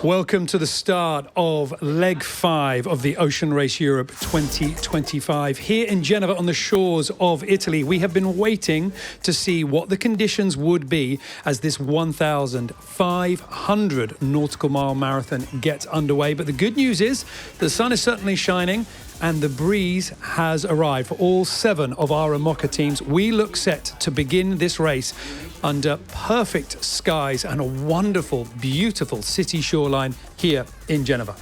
Welcome to the start of leg 5 of the Ocean Race Europe 2025. Here in Genova on the shores of Italy, we have been waiting to see what the conditions would be as this 1,500 nautical mile marathon gets underway. But the good news is the sun is certainly shining and the breeze has arrived for all 7 of our IMOCA teams. We look set to begin this race under perfect skies and a wonderful, beautiful city shoreline here in Genova.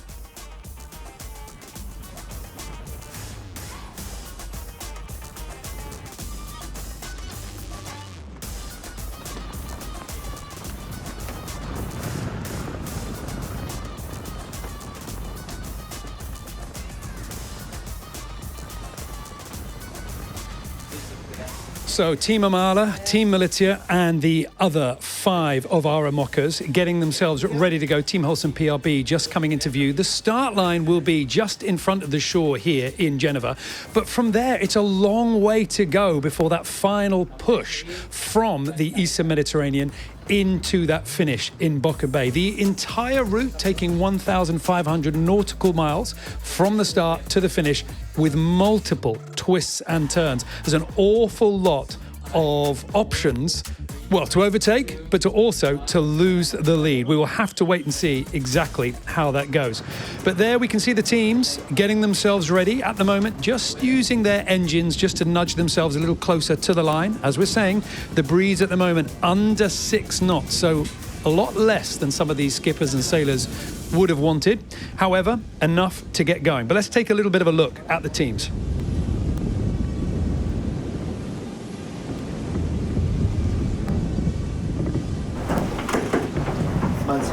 So Team Amala, Team Meilhat and the other 5 of our IMOCAs getting themselves ready to go. Team Holcim PRB just coming into view. The start line will be just in front of the shore here in Genova. But from there, it's a long way to go before that final push from the Eastern Mediterranean into that finish in Boka Bay. The entire route taking 1,500 nautical miles from the start to the finish with multiple twists and turns. There's an awful lot of options, well, to overtake, but also to lose the lead. We will have to wait and see exactly how that goes. But there we can see the teams getting themselves ready at the moment, just using their engines just to nudge themselves a little closer to the line. As we're saying, the breeze at the moment under 6 knots, so a lot less than some of these skippers and sailors would have wanted. However, enough to get going. But let's take a little bit of a look at the teams.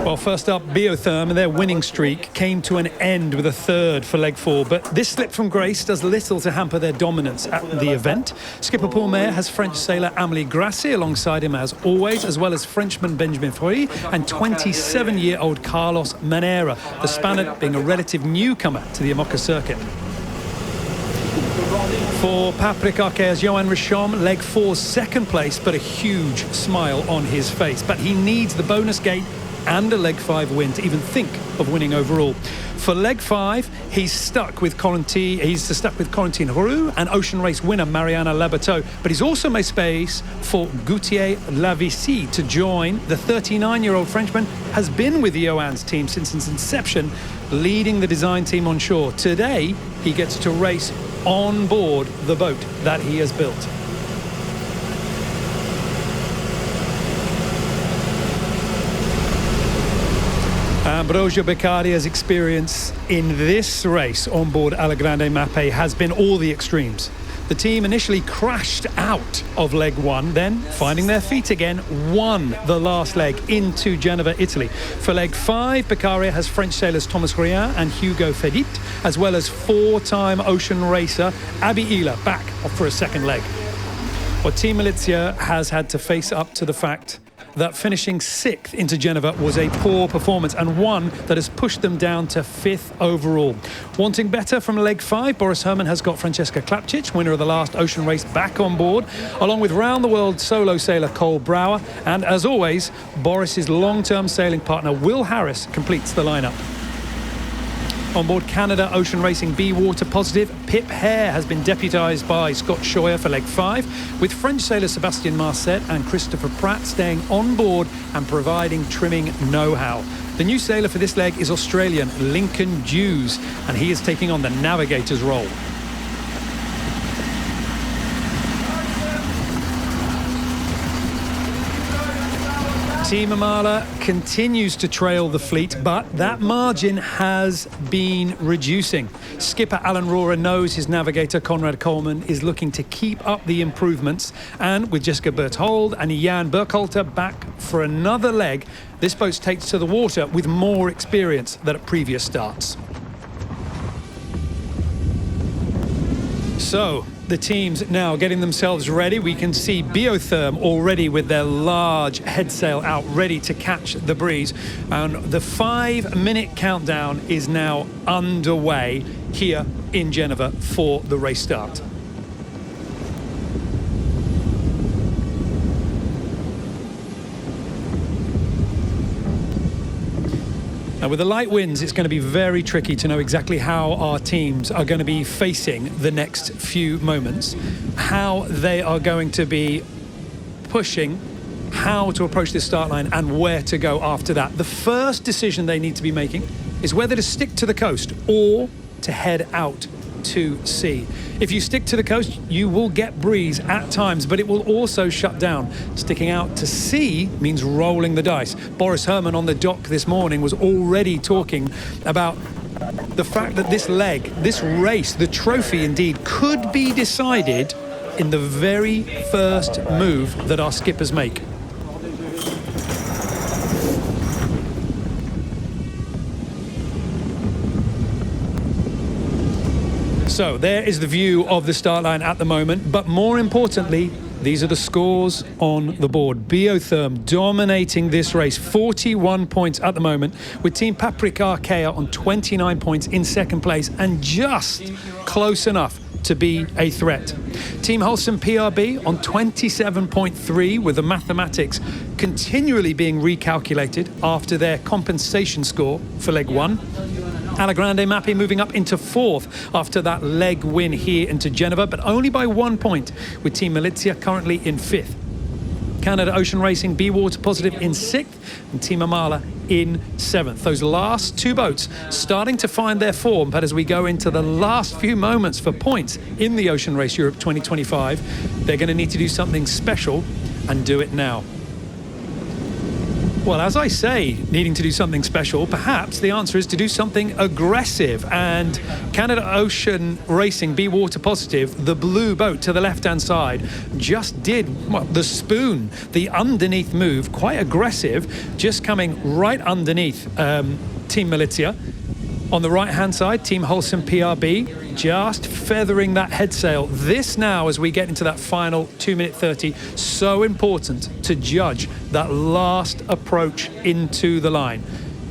Well, first up, Biotherm and their winning streak came to an end with a third for leg 4, but this slip from grace does little to hamper their dominance at the event. Skipper Paul Meilhat has French sailor Amélie Grassi alongside him as always, as well as Frenchman Benjamin Foury and 27-year-old Carlos Manera, the Spaniard being a relative newcomer to the IMOCA circuit. For Patrick Arquet's Johan Richomme, leg 4's second place, but a huge smile on his face. But he needs the bonus gate and a leg 5 win to even think of winning overall. For leg 5, he's stuck with Corentin Roux and Ocean Race winner Mariana Labateau, but he's also made space for Gauthier Lavissie to join. The 39-year-old Frenchman has been with the Johan's team since its inception, leading the design team on shore. Today, he gets to race on board the boat that he has built. Ambrogio Beccaria's experience in this race on board Allegrande Mappe has been all the extremes. The team initially crashed out of leg 1, then finding their feet again, won the last leg into Genova, Italy. For leg 5, Beccaria has French sailors Thomas Rien and Hugo Fedit, as well as 4-time ocean racer Abi Ila back for a second leg. Well, Team Meilhat has had to face up to the fact that finishing 6th into Genova was a poor performance and one that has pushed them down to 5th overall. Wanting better from leg 5, Boris Herrmann has got Francesca Klapčić, winner of the last ocean race, back on board, along with round-the-world solo sailor Cole Brouwer. And as always, Boris's long-term sailing partner Will Harris completes the lineup. On board Canada Ocean Racing B Water Positive, Pip Hare has been deputised by Scott Scheuer for leg 5, with French sailor Sébastien Marcet and Christopher Pratt staying on board and providing trimming know-how. The new sailor for this leg is Australian Lincoln Dews, and he is taking on the navigator's role. Team Amala continues to trail the fleet, but that margin has been reducing. Skipper Alan Rohrer knows his navigator Conrad Coleman is looking to keep up the improvements, and with Jessica Berthold and Jan Burkhalter back for another leg, this boat takes to the water with more experience than at previous starts. So, the teams now getting themselves ready. We can see Biotherm already with their large head sail out, ready to catch the breeze. And the 5-minute countdown is now underway here in Genova for the race start. Now, with the light winds, it's going to be very tricky to know exactly how our teams are going to be facing the next few moments, how they are going to be pushing, how to approach this start line, and where to go after that. The first decision they need to be making is whether to stick to the coast or to head out to sea. If you stick to the coast, you will get breeze at times, but it will also shut down. Sticking out to sea means rolling the dice. Boris Herrmann on the dock this morning was already talking about the fact that this leg, this race, the trophy indeed, could be decided in the very first move that our skippers make. So there is the view of the start line at the moment, but more importantly, these are the scores on the board. Biotherm dominating this race, 41 points at the moment, with Team Paprika Arkea on 29 points in second place and just close enough to be a threat. Team Holcim PRB on 27.3, with the mathematics continually being recalculated after their compensation score for leg one. Alagrande Mappé moving up into fourth after that leg win here into Genova, but only by 1 point, with Team Meilhat currently in fifth. Canada Ocean Racing, Be Water Positive in sixth, and Team Amala in seventh. Those last two boats starting to find their form, but as we go into the last few moments for points in the Ocean Race Europe 2025, they're going to need to do something special and do it now. Well, as I say, needing to do something special, perhaps the answer is to do something aggressive. And Canada Ocean Racing, Be Water Positive, the blue boat to the left-hand side, just did the spoon, the underneath move, quite aggressive, just coming right underneath Team Meilhat. On the right-hand side, Team Holcim PRB, just feathering that head sail. This now, as we get into that final 2-minute 30, so important to judge that last approach into the line.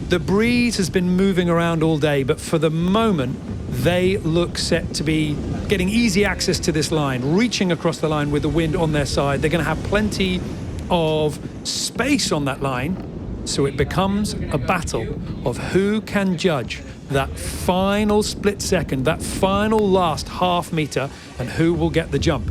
The breeze has been moving around all day, but for the moment, they look set to be getting easy access to this line, reaching across the line with the wind on their side. They're going to have plenty of space on that line, so it becomes a battle of who can judge that final split second, that final last half meter, and who will get the jump.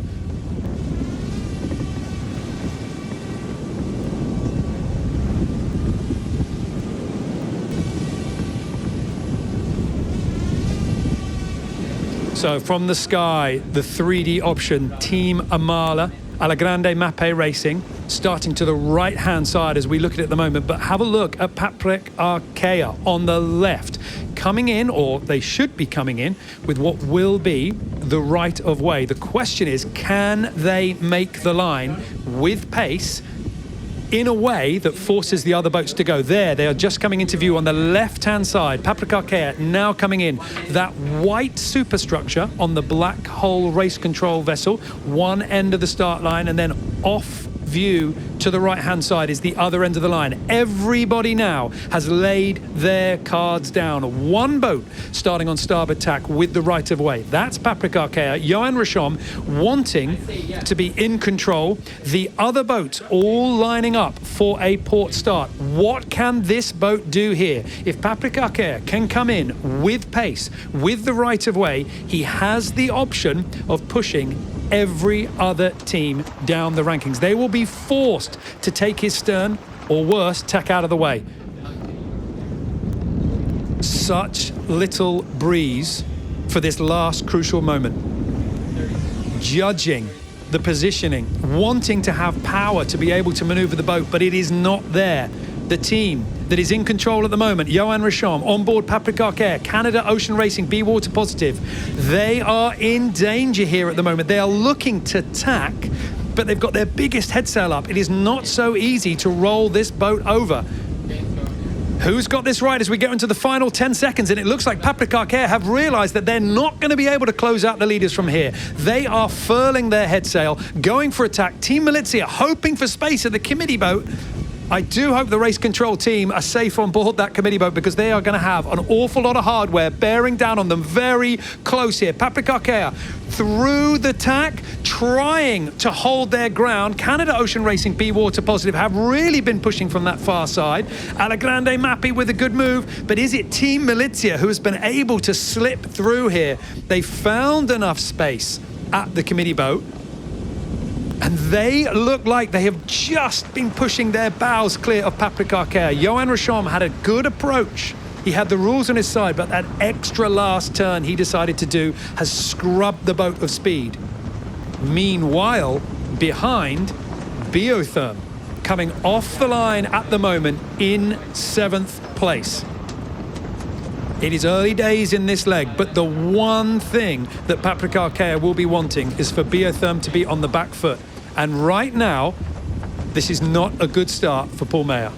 So from the sky, the 3D option, Team Amala, Alagrande Mappé Racing, starting to the right-hand side as we look at it at the moment. But have a look at Paprika Arkea on the left, coming in, or they should be coming in, with what will be the right of way. The question is, can they make the line with pace in a way that forces the other boats to go? There, they are just coming into view on the left-hand side. Paprika Arkea now coming in. That white superstructure on the black hull race control vessel, one end of the start line, and then off view to the right-hand side is the other end of the line. Everybody now has laid their cards down. One boat starting on starboard tack with the right of way. That's Paprika Arkea. Johan Rishom wanting to be in control. The other boats all lining up for a port start. What can this boat do here? If Paprika Arkea can come in with pace, with the right of way, he has the option of pushing every other team down the rankings. They will be forced to take his stern, or worse, tack out of the way. Such little breeze for this last crucial moment. Judging the positioning, wanting to have power to be able to maneuver the boat, but it is not there. The team that is in control at the moment, Johan Rishom, on board Paprika Arkea, Canada Ocean Racing, Be Water Positive, they are in danger here at the moment. They are looking to tack, but they've got their biggest head sail up. It is not so easy to roll this boat over. Who's got this right as we get into the final 10 seconds? And it looks like Paprika Arkea have realised that they're not going to be able to close out the leaders from here. They are furling their head sail, going for attack. Team Meilhat hoping for space at the committee boat. I do hope the race control team are safe on board that committee boat, because they are going to have an awful lot of hardware bearing down on them very close here. Paprika through the tack, trying to hold their ground. Canada Ocean Racing, Be Water Positive, have really been pushing from that far side. Alegrande Mappy with a good move, but is it Team Militia who has been able to slip through here? They found enough space at the committee boat, and they look like they have just been pushing their bows clear of Paprika. Johan Racham had a good approach. He had the rules on his side, but that extra last turn he decided to do has scrubbed the boat of speed. Meanwhile, behind, Biotherm, coming off the line at the moment in 7th place. It is early days in this leg, but the one thing that Paprika will be wanting is for Biotherm to be on the back foot. And right now, this is not a good start for Paul Meilhat.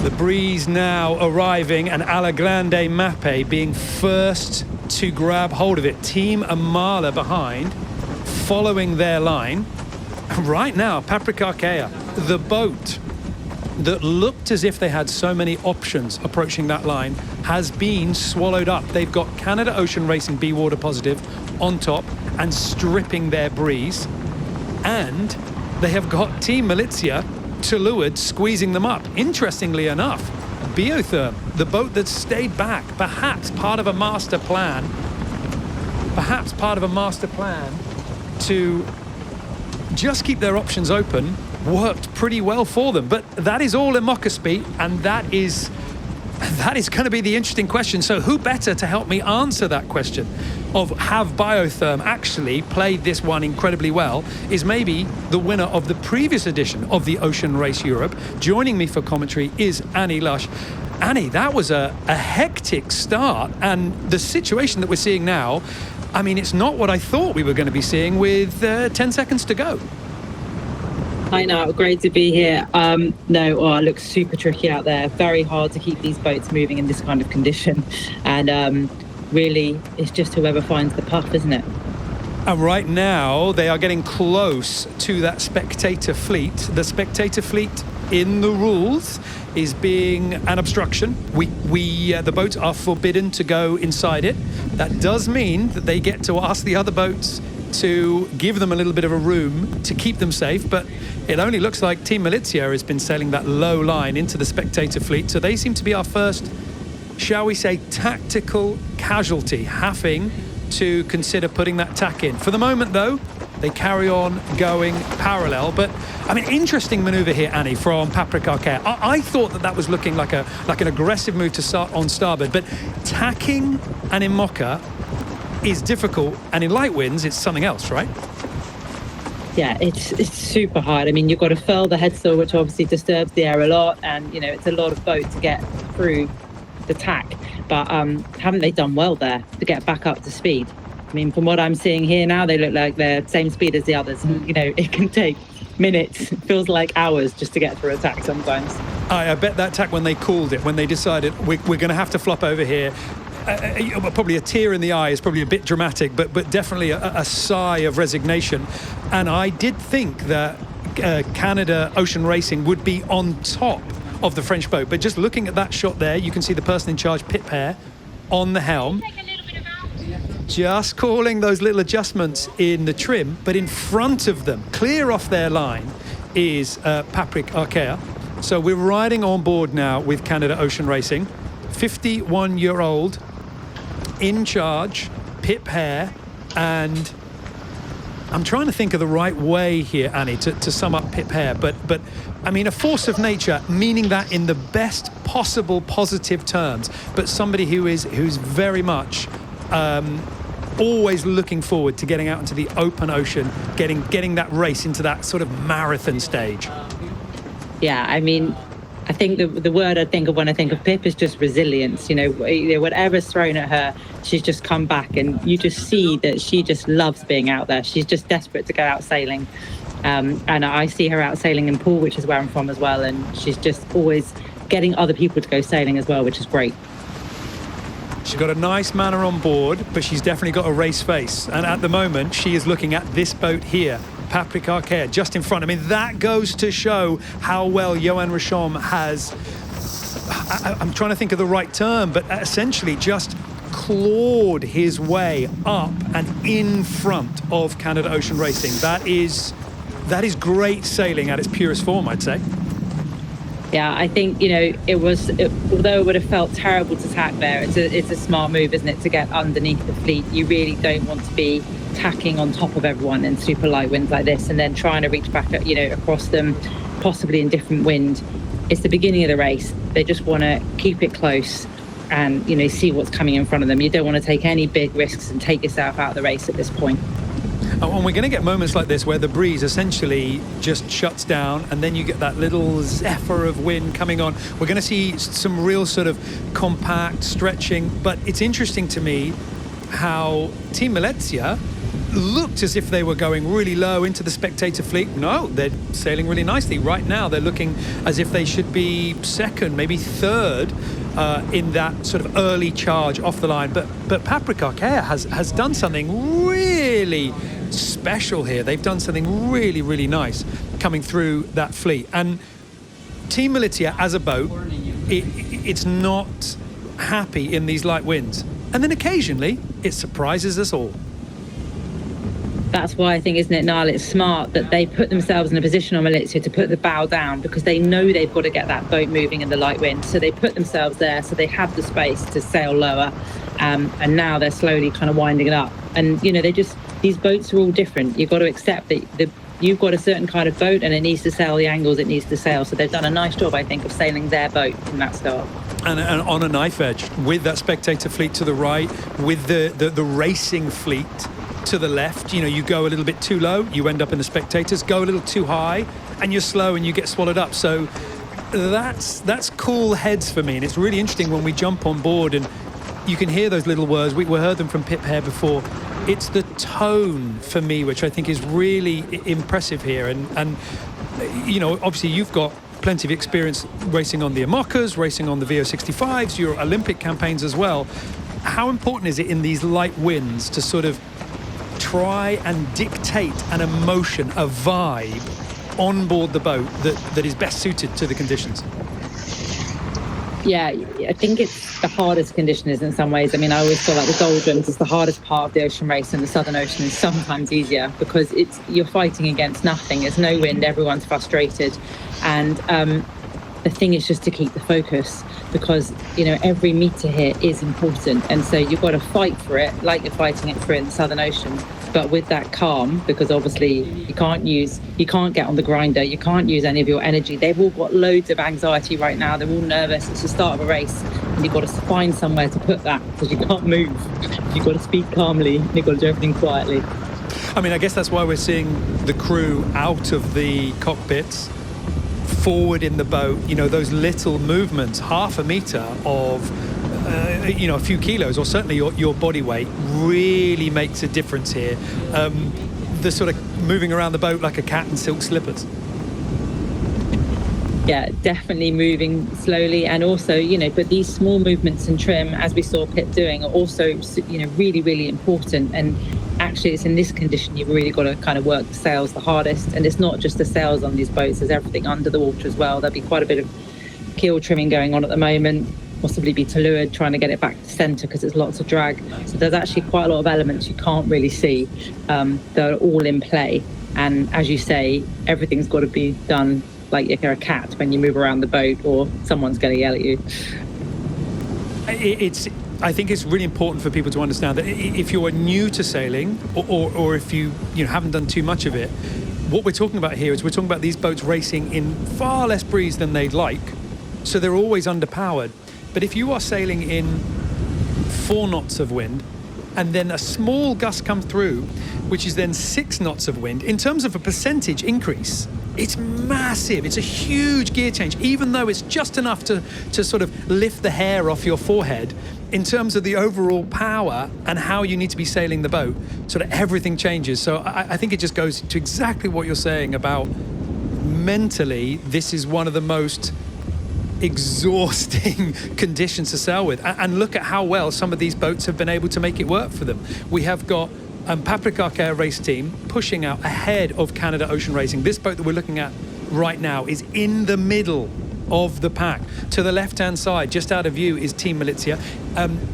The breeze now arriving, and Alegrande Mappé being first to grab hold of it. Team Amala behind, following their line. And right now, Paprika, the boat that looked as if they had so many options approaching that line, has been swallowed up. They've got Canada Ocean Racing, Be Water Positive, on top and stripping their breeze. And they have got Team Militia to leeward, squeezing them up. Interestingly enough, Biotherm, the boat that stayed back, perhaps part of a master plan to just keep their options open, worked pretty well for them. But that is all IMOCA speed, and that is going to be the interesting question. So who better to help me answer that question of have Biotherm actually played this one incredibly well is maybe the winner of the previous edition of the Ocean Race Europe. Joining me for commentary is Annie Lush. Annie, that was a hectic start, and the situation that we're seeing now, I mean, it's not what I thought we were going to be seeing with 10 seconds to go. Hi, now, great to be here. It looks super tricky out there. Very hard to keep these boats moving in this kind of condition. And really, it's just whoever finds the puff, isn't it? And right now, they are getting close to that spectator fleet. The spectator fleet in the rules is being an obstruction. The boats are forbidden to go inside it. That does mean that they get to ask the other boats to give them a little bit of a room to keep them safe, but it only looks like Team Militia has been sailing that low line into the spectator fleet, so they seem to be our first, shall we say, tactical casualty, having to consider putting that tack in. For the moment, though, they carry on going parallel. But I mean, interesting maneuver here, Annie, from Paprika. I thought that was looking like an aggressive move to start on starboard, but tacking an IMOCA is difficult, and in light winds it's something else, right? Yeah, it's super hard. I mean, you've got to furl the headsail, which obviously disturbs the air a lot, and it's a lot of boat to get through the tack. But haven't they done well there to get back up to speed? I mean, from what I'm seeing here now, they look like they're same speed as the others, and it can take minutes, feels like hours just to get through a tack sometimes. I bet that tack, when they called it, when they decided we're going to have to flop over here, probably a tear in the eye is probably a bit dramatic, but definitely a sigh of resignation. And I did think that Canada Ocean Racing would be on top of the French boat, but just looking at that shot there, you can see the person in charge, Pip Hare, on the helm, just calling those little adjustments in the trim. But in front of them, clear off their line, is Paprika. So we're riding on board now with Canada Ocean Racing, 51-year-old in charge, Pip Hare, and I'm trying to think of the right way here, Annie, to sum up Pip Hare, but I mean, a force of nature, meaning that in the best possible positive terms, but somebody who's very much always looking forward to getting out into the open ocean, getting that race into that sort of marathon stage. Yeah, I mean, I think the word I think of when I think of Pip is just resilience. Whatever's thrown at her, she's just come back, and you just see that she just loves being out there. She's just desperate to go out sailing. And I see her out sailing in Poole, which is where I'm from as well, and she's just always getting other people to go sailing as well, which is great. She's got a nice manner on board, but she's definitely got a race face. And at the moment, she is looking at this boat here, Patrick Arquette, just in front. I mean, that goes to show how well Johan Richomme has, I'm trying to think of the right term, but essentially just clawed his way up and in front of Canada Ocean Racing. That is great sailing at its purest form, I'd say. Yeah, I think, although it would have felt terrible to tack there, it's a smart move, isn't it, to get underneath the fleet. You really don't want to be tacking on top of everyone in super light winds like this and then trying to reach back, across them, possibly in different wind. It's the beginning of the race. They just want to keep it close and, see what's coming in front of them. You don't want to take any big risks and take yourself out of the race at this point. And we're going to get moments like this where the breeze essentially just shuts down, and then you get that little zephyr of wind coming on. We're going to see some real sort of compact stretching, but it's interesting to me how Team Meilhat looked as if they were going really low into the spectator fleet. No, they're sailing really nicely. Right now, they're looking as if they should be second, maybe third in that sort of early charge off the line. But Patrick Arquette has done something really special here. They've done something really, really nice coming through that fleet. And Team Meilhat as a boat, it's not happy in these light winds. And then occasionally, it surprises us all. That's why I think, isn't it, Niall, it's smart that they put themselves in a position on Meilhat to put the bow down, because they know they've got to get that boat moving in the light wind. So they put themselves there so they have the space to sail lower. And now they're slowly kind of winding it up. And, these boats are all different. You've got to accept that you've got a certain kind of boat and it needs to sail the angles it needs to sail. So they've done a nice job, I think, of sailing their boat in that start. And on a knife edge, with that spectator fleet to the right, with the racing fleet to the left. You go a little bit too low, you end up in the spectators. Go a little too high, and you're slow and you get swallowed up. So that's cool heads for me. And it's really interesting when we jump on board and you can hear those little words. We heard them from Pip Hare before. It's the tone for me, which I think is really impressive here. And obviously you've got plenty of experience racing on the IMOCAs, racing on the VO65s, your Olympic campaigns as well. How important is it in these light winds to sort of try and dictate an emotion, a vibe on board the boat that is best suited to the conditions? Yeah, I think it's the hardest conditions in some ways. I mean, I always feel like the doldrums is the hardest part of the ocean race, and the Southern Ocean is sometimes easier because you're fighting against nothing. There's no wind, everyone's frustrated. And the thing is just to keep the focus, because, every metre here is important. And so you've got to fight for it like you're fighting it for in the Southern Ocean. But with that calm, because obviously you can't get on the grinder, you can't use any of your energy. They've all got loads of anxiety right now. They're all nervous. It's the start of a race. And you've got to find somewhere to put that, because you can't move. You've got to speak calmly. You've got to do everything quietly. I mean, I guess that's why we're seeing the crew out of the cockpits, forward in the boat. Those little movements, half a metre of a few kilos, or certainly your body weight, really makes a difference here. The sort of moving around the boat like a cat in silk slippers. Yeah, definitely moving slowly, and also, but these small movements and trim, as we saw Pip doing, are also, really, really important. And actually, it's in this condition you've really got to kind of work the sails the hardest. And it's not just the sails on these boats, there's everything under the water as well. There'll be quite a bit of keel trimming going on at the moment, possibly be to leeward, trying to get it back to centre because there's lots of drag. So there's actually quite a lot of elements you can't really see that are all in play. And as you say, everything's got to be done like you're a cat when you move around the boat, or someone's going to yell at you. I think it's really important for people to understand that if you're new to sailing, or if you haven't done too much of it, what we're talking about here is we're talking about these boats racing in far less breeze than they'd like, so they're always underpowered. But if you are sailing in 4 knots of wind, and then a small gust come through, which is then 6 knots of wind. In terms of a percentage increase, it's massive. It's a huge gear change, even though it's just enough to sort of lift the hair off your forehead. In terms of the overall power and how you need to be sailing the boat, sort of everything changes. So I think it just goes to exactly what you're saying about mentally, this is one of the most exhausting conditions to sail with. And look at how well some of these boats have been able to make it work for them. We have got Paprika race team pushing out ahead of Canada Ocean Racing. This boat that we're looking at right now is in the middle of the pack. To the left-hand side, just out of view, is Team Milizia.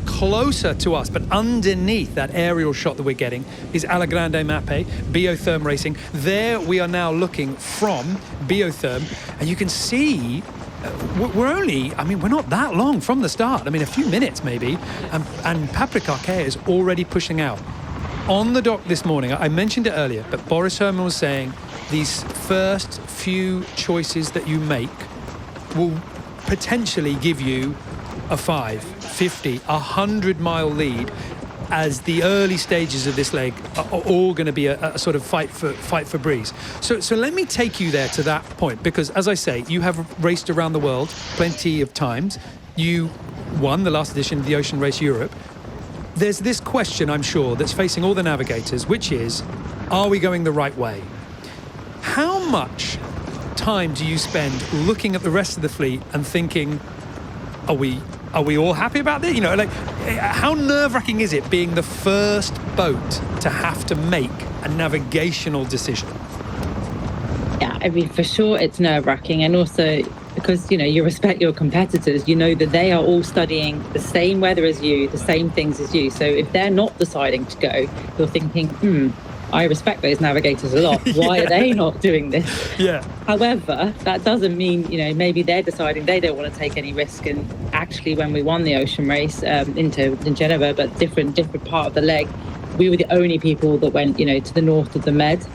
Closer to us, but underneath that aerial shot that we're getting, is Alagrande Mappe, Biotherm Racing. There we are now looking from Biotherm, and you can see we're not that long from the start. I mean, a few minutes maybe, and Paprika is already pushing out. On the dock this morning, I mentioned it earlier, but Boris Herman was saying these first few choices that you make will potentially give you a 5, 50, 100-mile lead, as the early stages of this leg are all going to be a sort of fight for breeze. So let me take you there to that point, because as I say, you have raced around the world plenty of times. You won the last edition of the Ocean Race Europe. There's this question, I'm sure, that's facing all the navigators, which is, are we going the right way? How much time do you spend looking at the rest of the fleet and thinking, are we all happy about this? You know, like, how nerve-wracking is it being the first boat to have to make a navigational decision? Yeah, I mean, for sure it's nerve-wracking, and also because, you know, you respect your competitors, you know that they are all studying the same weather as you, the same things as you. So if they're not deciding to go, you're thinking, I respect those navigators a lot. Why are they not doing this? Yeah. However, that doesn't mean, you know, maybe they're deciding they don't want to take any risk. And actually, when we won the ocean race in Genova, but different part of the leg, we were the only people that went, you know, to the north of the Med.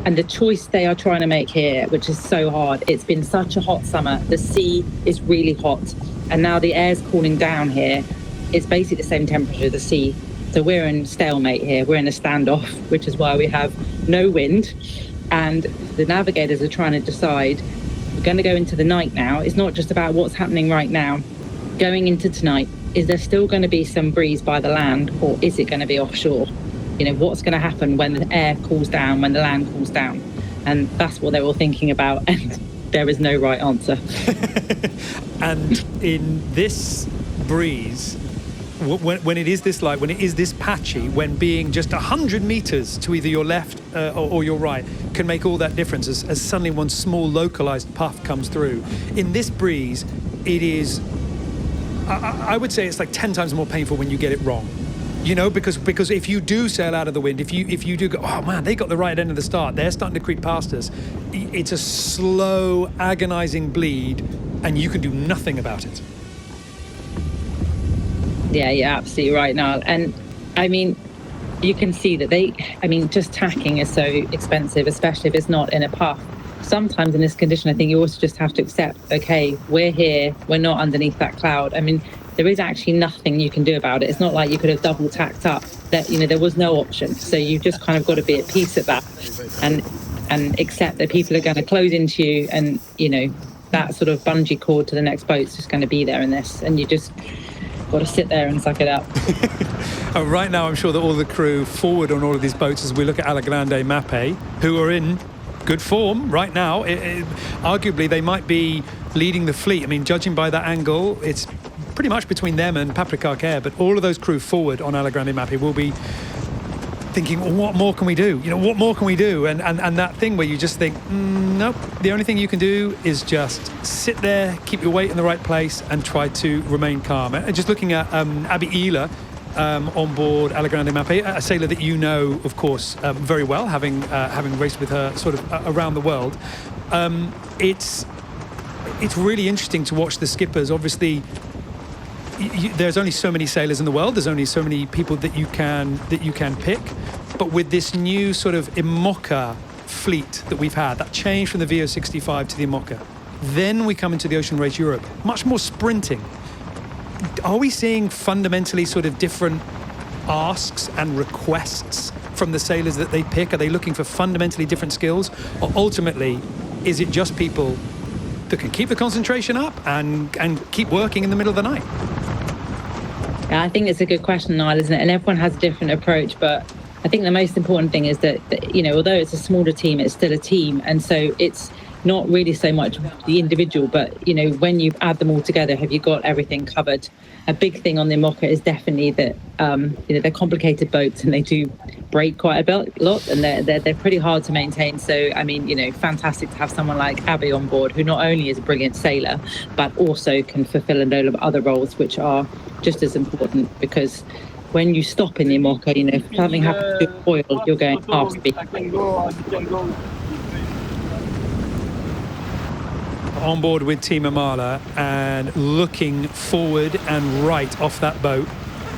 And the choice they are trying to make here, which is so hard, it's been such a hot summer. The sea is really hot. And now the air's cooling down here. It's basically the same temperature as the sea. So we're in stalemate here. We're in a standoff, which is why we have no wind. And the navigators are trying to decide, we're going to go into the night now. It's not just about what's happening right now. Going into tonight, is there still going to be some breeze by the land, or is it going to be offshore? You know, what's going to happen when the air cools down, when the land cools down? And that's what they're all thinking about. And there is no right answer. And in this breeze, when it is this light, when it is this patchy, when being just 100 meters to either your left or your right can make all that difference as suddenly one small localized puff comes through. In this breeze, it is, I would say it's like 10 times more painful when you get it wrong. You know, because if you do sail out of the wind, if you do go, oh man, they got the right end of the start, they're starting to creep past us, it's a slow, agonizing bleed, and you can do nothing about it. Yeah, you're absolutely right, Niall. And I mean, you can see that just tacking is so expensive, especially if it's not in a puff. Sometimes in this condition, I think you also just have to accept, okay, we're here, we're not underneath that cloud. I mean, there is actually nothing you can do about it. It's not like you could have double tacked up. That, you know, there was no option. So you've just kind of got to be at peace at that and accept that people are going to close into you, and, you know, that sort of bungee cord to the next boat is just going to be there in this, and you just got to sit there and suck it up. Right now, I'm sure that all the crew forward on all of these boats, as we look at Alagrande Mappe, who are in good form right now, arguably they might be leading the fleet. I mean, judging by that angle, it's pretty much between them and Paprika Air, but all of those crew forward on Alagrande Mappe will be thinking, well, what more can we do? You know, what more can we do? And that thing where you just think, nope, the only thing you can do is just sit there, keep your weight in the right place, and try to remain calm. And just looking at Abby Ehler on board Alagrande Mappe, a sailor that you know, of course, very well, having raced with her sort of around the world. It's really interesting to watch the skippers. Obviously, there's only so many sailors in the world. There's only so many people that you can pick. But with this new sort of IMOCA fleet that we've had, that change from the VO65 to the IMOCA, then we come into the Ocean Race Europe, much more sprinting. Are we seeing fundamentally sort of different asks and requests from the sailors that they pick? Are they looking for fundamentally different skills? Or ultimately, is it just people that can keep the concentration up and keep working in the middle of the night? Yeah, I think it's a good question, Niall, isn't it? And everyone has a different approach, but I think the most important thing is that, although it's a smaller team, it's still a team. And so it's not really so much the individual, but, when you add them all together, have you got everything covered? A big thing on the IMOCA is definitely that, they're complicated boats and they do break quite a lot, and they're pretty hard to maintain. So, fantastic to have someone like Abby on board, who not only is a brilliant sailor, but also can fulfill a load of other roles, which are just as important, because when you stop in the IMOCA, if something happens to your oil, you're going half speed. On board with Team Imala and looking forward and right off that boat,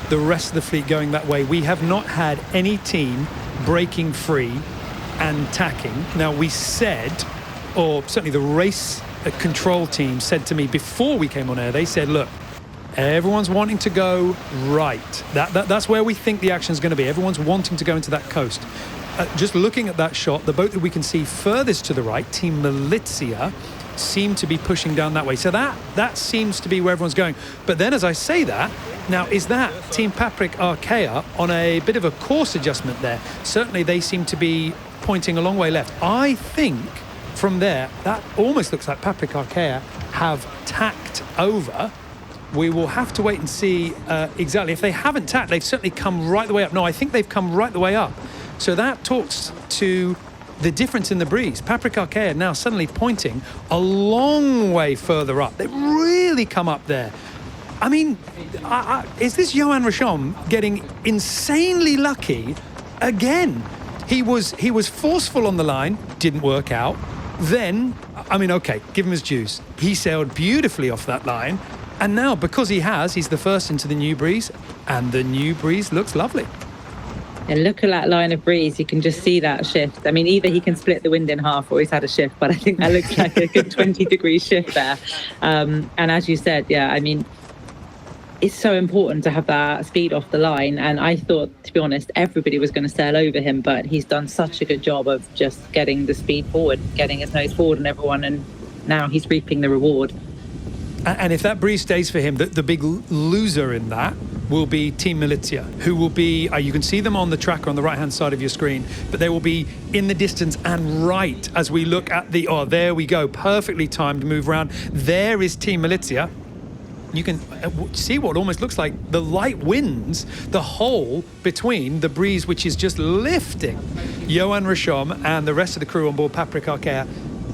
the rest of the fleet going that way. We have not had any team breaking free and tacking. Now, we said, or certainly the race control team said to me before we came on air, they said, look, everyone's wanting to go right. That's where we think the action's going to be. Everyone's wanting to go into that coast. Just looking at that shot, the boat that we can see furthest to the right, Team Militia, seem to be pushing down that way. So that seems to be where everyone's going. But then as I say that, now is that Team Paprik Arkea on a bit of a course adjustment there? Certainly they seem to be pointing a long way left. I think from there, that almost looks like Paprik Arkea have tacked over. We will have to wait and see exactly. If they haven't tacked, they've certainly come right the way up. No, I think they've come right the way up. So that talks to the difference in the breeze. Paprik Arkea now suddenly pointing a long way further up. They've really come up there. I mean, is this Johan Rashom getting insanely lucky again? He was forceful on the line, didn't work out. Then, okay, give him his dues. He sailed beautifully off that line. And now, because he's the first into the new breeze, and the new breeze looks lovely. And look at that line of breeze. You can just see that shift. Either he can split the wind in half or he's had a shift, but I think that looks like a good 20-degree shift there. And as you said, it's so important to have that speed off the line. And I thought, to be honest, everybody was going to sail over him, but he's done such a good job of just getting the speed forward, getting his nose forward and everyone, and now he's reaping the reward. And if that breeze stays for him, the big loser in that will be Team Militia, who will be, you can see them on the tracker on the right-hand side of your screen, but they will be in the distance and right as we look at there we go, perfectly timed move around. There is Team Militia. You can see what almost looks like the light winds, the hole between the breeze, which is just lifting Johan Rashom and the rest of the crew on board Paprik Arkea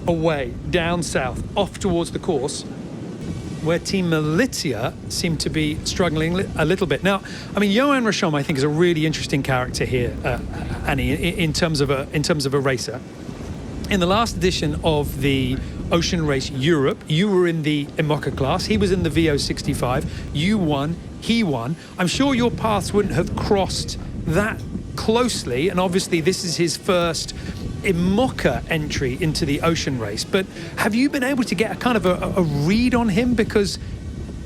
away, down south, off towards the course, where Team Militia seem to be struggling a little bit. Now, Johan Rashom, I think, is a really interesting character here, Annie, in terms of a racer. In the last edition of the Ocean Race Europe, you were in the IMOCA class. He was in the VO65. You won. He won. I'm sure your paths wouldn't have crossed that closely, and obviously this is his first IMOCA entry into the Ocean Race. But have you been able to get a kind of a read on him? Because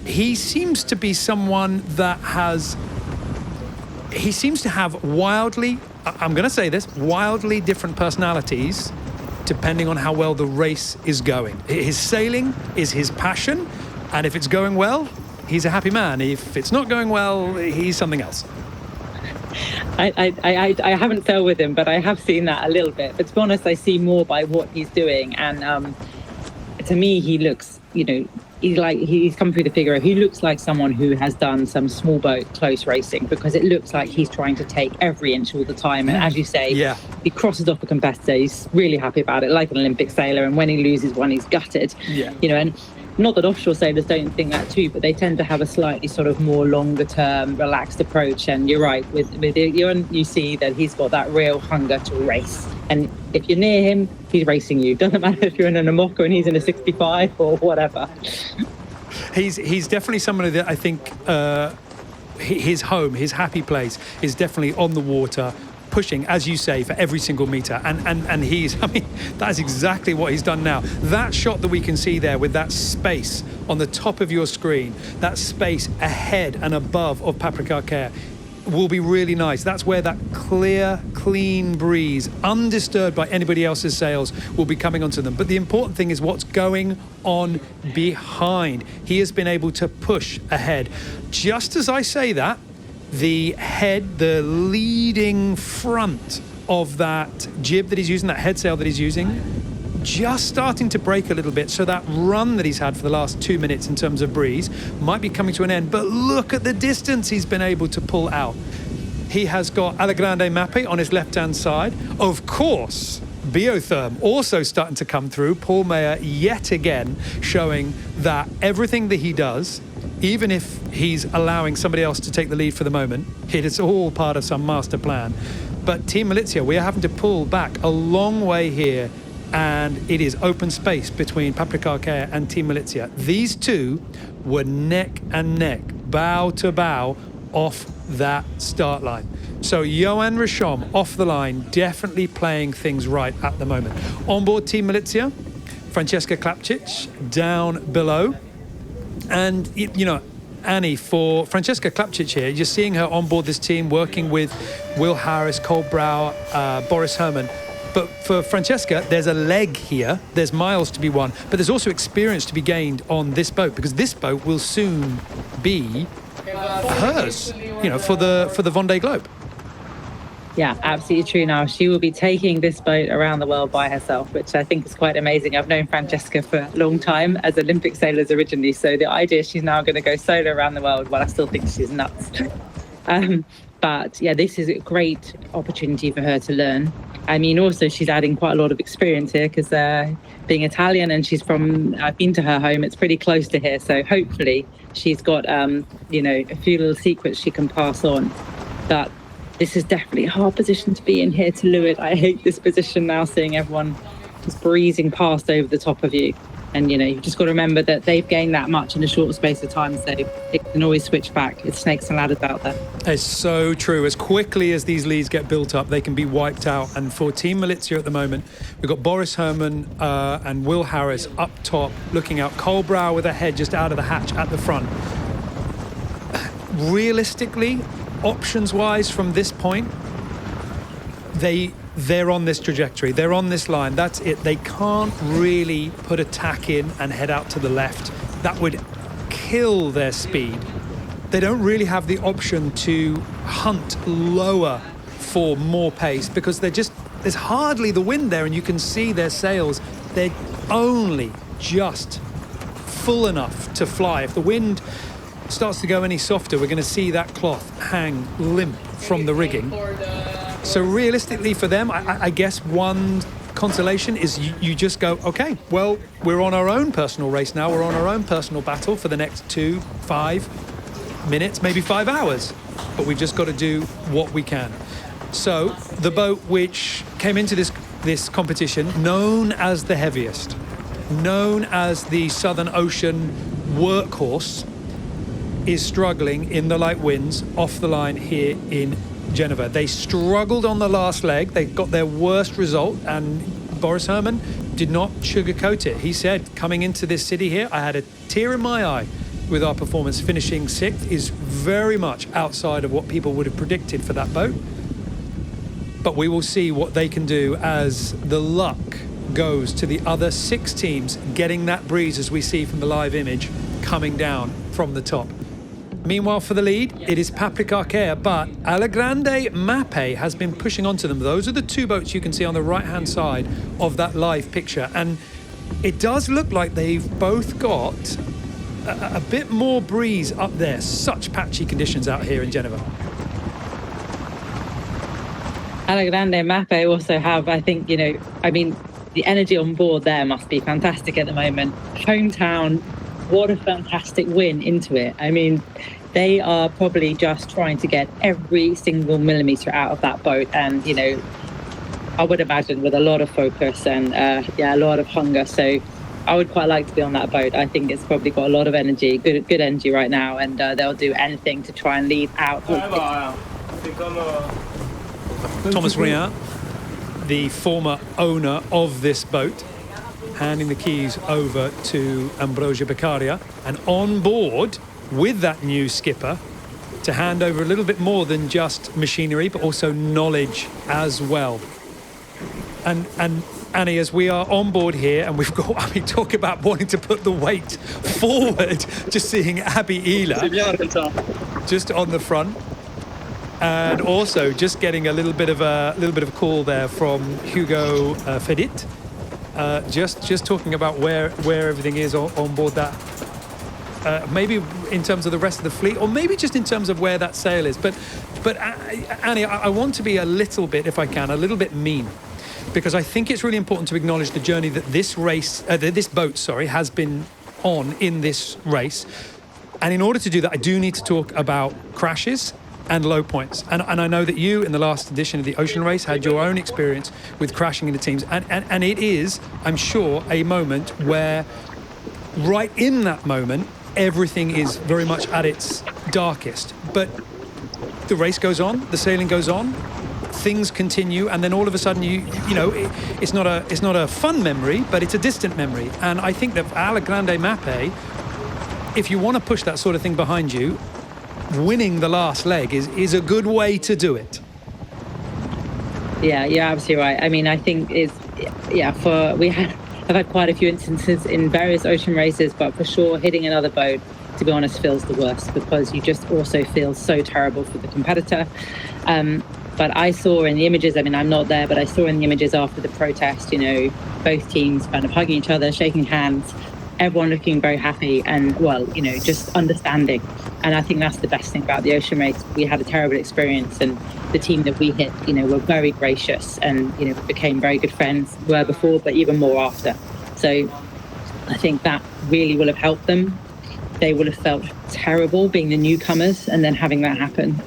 he seems to be someone that he seems to have wildly different personalities depending on how well the race is going. His sailing is his passion, and if it's going well, he's a happy man. If it's not going well, he's something else. I haven't sailed with him, but I have seen that a little bit. But to be honest, I see more by what he's doing. And to me, he looks, he's come through the figure. He looks like someone who has done some small boat close racing, because it looks like he's trying to take every inch all the time. And as you say, he crosses off a competitor. He's really happy about it, like an Olympic sailor. And when he loses one, he's gutted. And not that offshore sailors don't think that too, but they tend to have a slightly sort of more longer term, relaxed approach. And you're right, with you see that he's got that real hunger to race. And if you're near him, he's racing you. Doesn't matter if you're in an IMOCA and he's in a 65 or whatever. He's definitely somebody that I think his home, his happy place is definitely on the water, pushing, as you say, for every single meter. And he's, that's exactly what he's done now. That shot that we can see there with that space on the top of your screen, that space ahead and above of Paprik Arkea, will be really nice. That's where that clear, clean breeze, undisturbed by anybody else's sails, will be coming onto them. But the important thing is what's going on behind. He has been able to push ahead. Just as I say that, the head, the leading front of that jib that he's using, that head sail that he's using, just starting to break a little bit. So that run that he's had for the last 2 minutes in terms of breeze might be coming to an end. But look at the distance he's been able to pull out. He has got Alegrande Mappe on his left-hand side. Of course, Biotherm also starting to come through. Paul Meilhat yet again showing that everything that he does, even if he's allowing somebody else to take the lead for the moment, it is all part of some master plan. But Team Militia, we are having to pull back a long way here, and it is open space between Paprika Arkea and Team Militia. These two were neck and neck, bow to bow, off that start line. So Johan Richomme off the line, definitely playing things right at the moment. On board Team Militia, Francesca Klapčić down below. And, you know, Annie, for Francesca Klapčić here, you're seeing her on board this team, working with Will Harris, Cole Brower, Boris Herman. But for Francesca, there's a leg here, there's miles to be won, but there's also experience to be gained on this boat, because this boat will soon be hers, you know, for the Vendée Globe. Yeah, absolutely true. Now she will be taking this boat around the world by herself, which I think is quite amazing. I've known Francesca for a long time as Olympic sailors originally, so the idea she's now going to go solo around the world, well, I still think she's nuts. But yeah, this is a great opportunity for her to learn. I mean, also she's adding quite a lot of experience here, because being Italian, and I've been to her home, it's pretty close to here, so hopefully she's got you know, a few little secrets she can pass on. But this is definitely a hard position to be in here to leeward. I hate this position now, seeing everyone just breezing past over the top of you. And, you know, you've just got to remember that they've gained that much in a short space of time, so it can always switch back. It's snakes and ladders out there. It's so true. As quickly as these leads get built up, they can be wiped out. And for Team Militia at the moment, we've got Boris Herman and Will Harris up top, looking out. Cole Brower with a head just out of the hatch at the front. Realistically, options-wise from this point, they're on this trajectory. They're on this line. That's it. They can't really put a tack in and head out to the left. That would kill their speed. They don't really have the option to hunt lower for more pace, because there's hardly the wind there, and you can see their sails. They're only just full enough to fly. If the wind starts to go any softer, we're going to see that cloth hang limp from the rigging. So realistically for them, I guess one consolation is you just go, okay, well, we're on our own personal race now. We're on our own personal battle for the next 2, 5 minutes, maybe 5 hours. But we've just got to do what we can. So the boat which came into this competition, known as the heaviest, known as the Southern Ocean workhorse, is struggling in the light winds off the line here in Genova. They struggled on the last leg. They got their worst result, and Boris Herman did not sugarcoat it. He said, coming into this city here, I had a tear in my eye with our performance. Finishing 6th is very much outside of what people would have predicted for that boat. But we will see what they can do as the luck goes to the other 6 teams getting that breeze, as we see from the live image, coming down from the top. Meanwhile, for the lead, it is Paprika Arkea, but Alegrande Mappe has been pushing onto them. Those are the 2 boats you can see on the right-hand side of that live picture. And it does look like they've both got a bit more breeze up there. Such patchy conditions out here in Genova. Alegrande Mappe also have, I think, you know, I mean, the energy on board there must be fantastic at the moment. Hometown, what a fantastic win into it. I mean, they are probably just trying to get every single millimetre out of that boat, and, you know, I would imagine with a lot of focus and a lot of hunger. So I would quite like to be on that boat. I think it's probably got a lot of energy, good energy right now, and they'll do anything to try and lead out. Thomas Rien, the former owner of this boat, handing the keys over to Ambrosia Beccaria, and on board with that new skipper to hand over a little bit more than just machinery, but also knowledge as well. And Annie, as we are on board here, and we've got, I mean, talk about wanting to put the weight forward, just seeing Abby Ela just on the front, and also just getting a little bit of a call there from Hugo Fedit, just talking about where everything is on board that. Maybe in terms of the rest of the fleet, or maybe just in terms of where that sail is. But Annie, I want to be a little bit, if I can, a little bit mean, because I think it's really important to acknowledge the journey that this boat has been on in this race. And in order to do that, I do need to talk about crashes and low points. And I know that you, in the last edition of the Ocean Race, had your own experience with crashing into teams. And it is, I'm sure, a moment where, right in that moment, everything is very much at its darkest. But the race goes on, the sailing goes on, things continue, and then all of a sudden it's not a fun memory, but it's a distant memory. And I think that for Alegrande Mape, if you want to push that sort of thing behind you, winning the last leg is a good way to do it. Yeah, you're absolutely right. I mean, I think I've had quite a few instances in various ocean races, but for sure hitting another boat, to be honest, feels the worst, because you just also feel so terrible for the competitor. But I saw in the images, I mean, I'm not there, but I saw in the images after the protest, both teams kind of hugging each other, shaking hands, everyone looking very happy and, just understanding. And I think that's the best thing about the ocean race. We had a terrible experience, and the team that we hit, were very gracious and, became very good friends, were before, but even more after. So I think that really will have helped them. They will have felt terrible being the newcomers and then having that happen.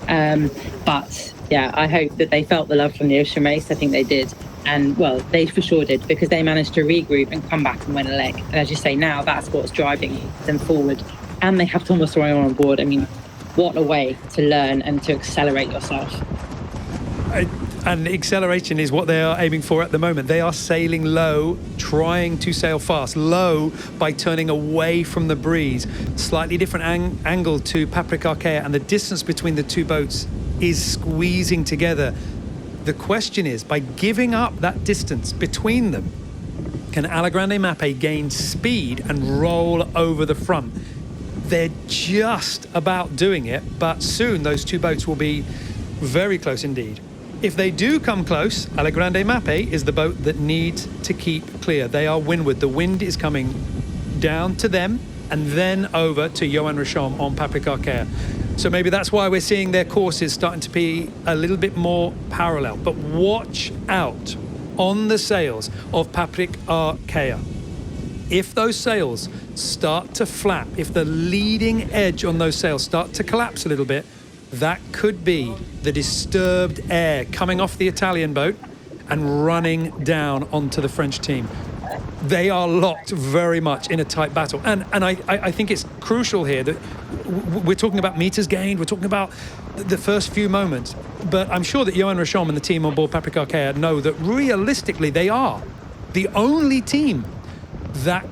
But yeah, I hope that they felt the love from the ocean race. I think they did. And they for sure did, because they managed to regroup and come back and win a leg. And as you say, now that's what's driving them forward. And they have Thomas Royal on board. I mean, what a way to learn and to accelerate yourself. And acceleration is what they are aiming for at the moment. They are sailing low, trying to sail fast. Low by turning away from the breeze. Slightly different angle to Paprika Arkea, and the distance between the two boats is squeezing together. The question is, by giving up that distance between them, can Alegrande Mape gain speed and roll over the front? They're just about doing it, but soon those two boats will be very close indeed. If they do come close, Alegrande Mape is the boat that needs to keep clear. They are windward. The wind is coming down to them and then over to Johan Richomme on Paprika Arkea. So maybe that's why we're seeing their courses starting to be a little bit more parallel. But watch out on the sails of Paprika Arkea. If those sails start to flap, if the leading edge on those sails start to collapse a little bit, that could be the disturbed air coming off the Italian boat and running down onto the French team. They are locked very much in a tight battle. And I think it's crucial here that we're talking about meters gained, we're talking about the first few moments. But I'm sure that Johan Richomme and the team on board Paprika Arkea know that realistically they are the only team that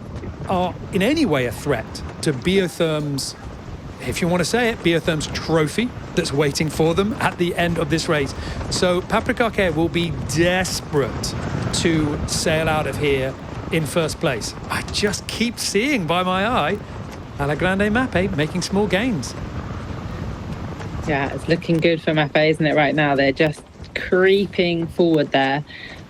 are in any way a threat to Biotherm's, if you want to say it, Biotherm's trophy that's waiting for them at the end of this race. So Paprika Arkea will be desperate to sail out of here in first place. I just keep seeing by my eye Alegrande Mape making small gains. Yeah, it's looking good for Mape, isn't it, right now? They're just creeping forward there.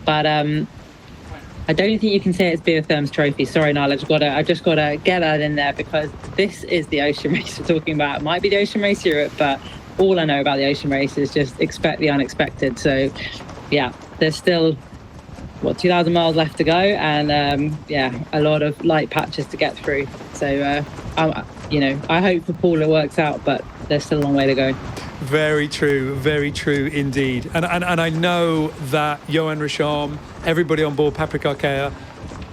But I don't think you can say it's Biotherm's trophy. Sorry, Niall, I've just got to get that in there, because this is the ocean race we're talking about. It might be the Ocean Race Europe, but all I know about the ocean race is just expect the unexpected. So, yeah, there's still, 2,000 miles left to go, and a lot of light patches to get through. So, I hope for Paul it works out, but there's still a long way to go. Very true indeed. And I know that Johan Richomme, everybody on board Paprika Arkea,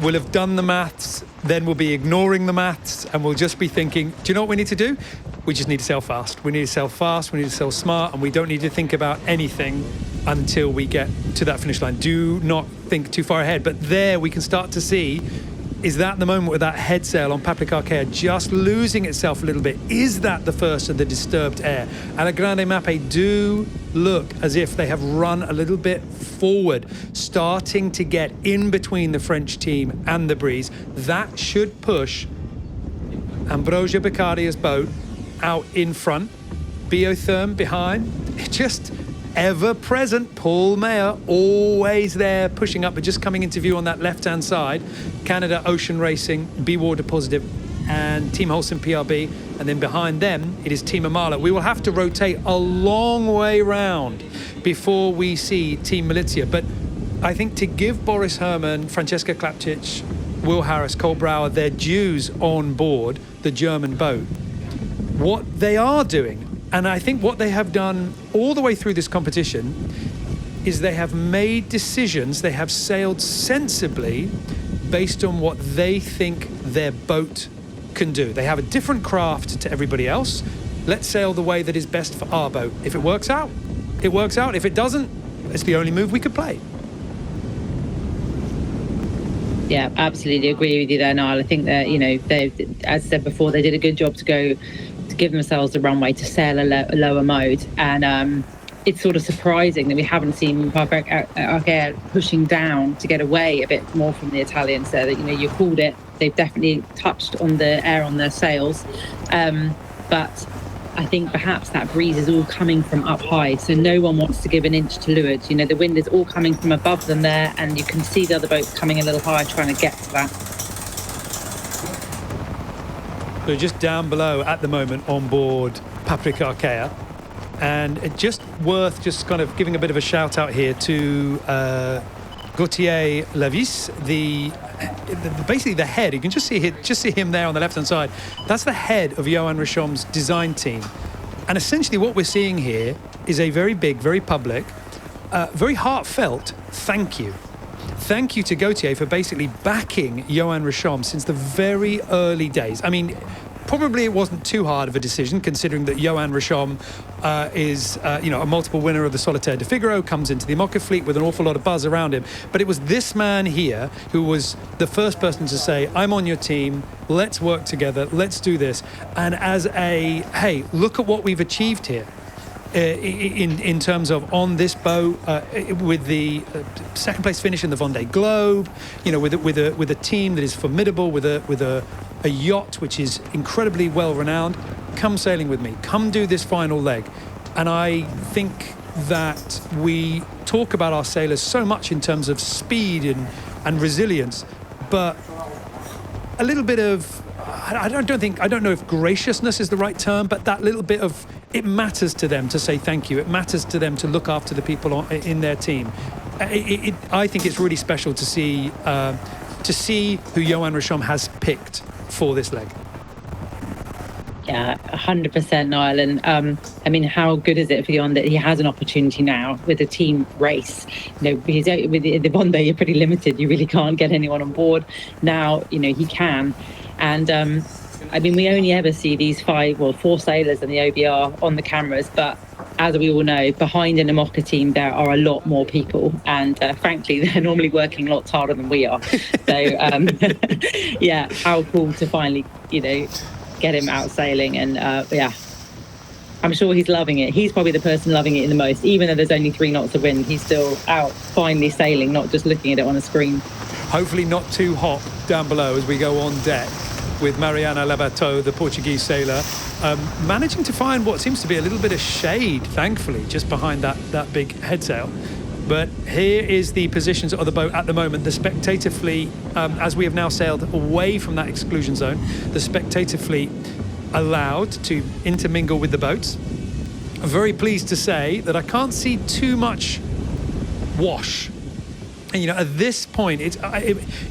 will have done the maths, then we'll be ignoring the maths, and we'll just be thinking, do you know what we need to do? We just need to sail fast. We need to sail fast, we need to sail smart, and we don't need to think about anything until we get to that finish line. Do not think too far ahead. But there we can start to see Is that the moment with that head sail on Paprika Archaea just losing itself a little bit? Is that the first of the disturbed air? Alagrande Mappe do look as if they have run a little bit forward, starting to get in between the French team and the breeze. That should push Ambrogio Beccaria's boat out in front. Biotherm behind. Just ever-present Paul Meilhat, always there, pushing up, but just coming into view on that left-hand side. Canada Ocean Racing, B-Water Positive, and Team Holcim PRB. And then behind them, it is Team Imala. We will have to rotate a long way round before we see Team Militia. But I think to give Boris Herrmann, Francesca Klapcic, Will Harris, Cole Brower their dues on board the German boat, what they are doing, and I think what they have done all the way through this competition, is they have made decisions, they have sailed sensibly based on what they think their boat can do. They have a different craft to everybody else. Let's sail the way that is best for our boat. If it works out, it works out. If it doesn't, it's the only move we could play. Yeah, absolutely agree with you there, Niall. I think that, they, as I said before, they did a good job to give themselves the runway to sail a lower mode. And it's sort of surprising that we haven't seen Archaea pushing down to get away a bit more from the Italians there. That, you called it. They've definitely touched on the air on their sails. But I think perhaps that breeze is all coming from up high, so no one wants to give an inch to leeward. The wind is all coming from above them there, and you can see the other boats coming a little higher trying to get to that. So just down below at the moment on board Paprika Archaea, and it's just worth just kind of giving a bit of a shout out here to Gauthier Lavis, basically the head. You can just see him there on the left hand side. That's the head of Johan Richom's design team, and essentially what we're seeing here is a very big, very public, very heartfelt thank you. Thank you to Gauthier for basically backing Johan Richom since the very early days. I mean, probably it wasn't too hard of a decision, considering that Johan Richom is a multiple winner of the Solitaire de Figaro, comes into the IMOCA fleet with an awful lot of buzz around him. But it was this man here who was the first person to say, I'm on your team, let's work together, let's do this. And as hey, look at what we've achieved here. In terms of on this boat, with the second place finish in the Vendée Globe, with a team that is formidable, with a yacht which is incredibly well renowned. Come sailing with me. Come do this final leg. And I think that we talk about our sailors so much in terms of speed and resilience, but a little bit of, I don't know if graciousness is the right term, but that little bit of, it matters to them to say thank you. It matters to them to look after the people in their team. I think it's really special to see who Johan Richom has picked for this leg. Yeah, 100%, Niall. And how good is it for Johan that he has an opportunity now with a team race? Because with the Vendée, you're pretty limited. You really can't get anyone on board. Now, he can. And we only ever see these four sailors and the OBR on the cameras, but as we all know, behind an IMOCA team there are a lot more people, and frankly they're normally working a lot harder than we are. So yeah, how cool to finally get him out sailing. And I'm sure he's loving it. He's probably the person loving it the most. Even though there's only 3 knots of wind, he's still out finally sailing, not just looking at it on a screen. Hopefully not too hot down below as we go on deck with Mariana Labateau, the Portuguese sailor, managing to find what seems to be a little bit of shade, thankfully, just behind that big headsail. But here is the positions of the boat at the moment. The spectator fleet, as we have now sailed away from that exclusion zone, the spectator fleet allowed to intermingle with the boats. I'm very pleased to say that I can't see too much wash. And, at this point,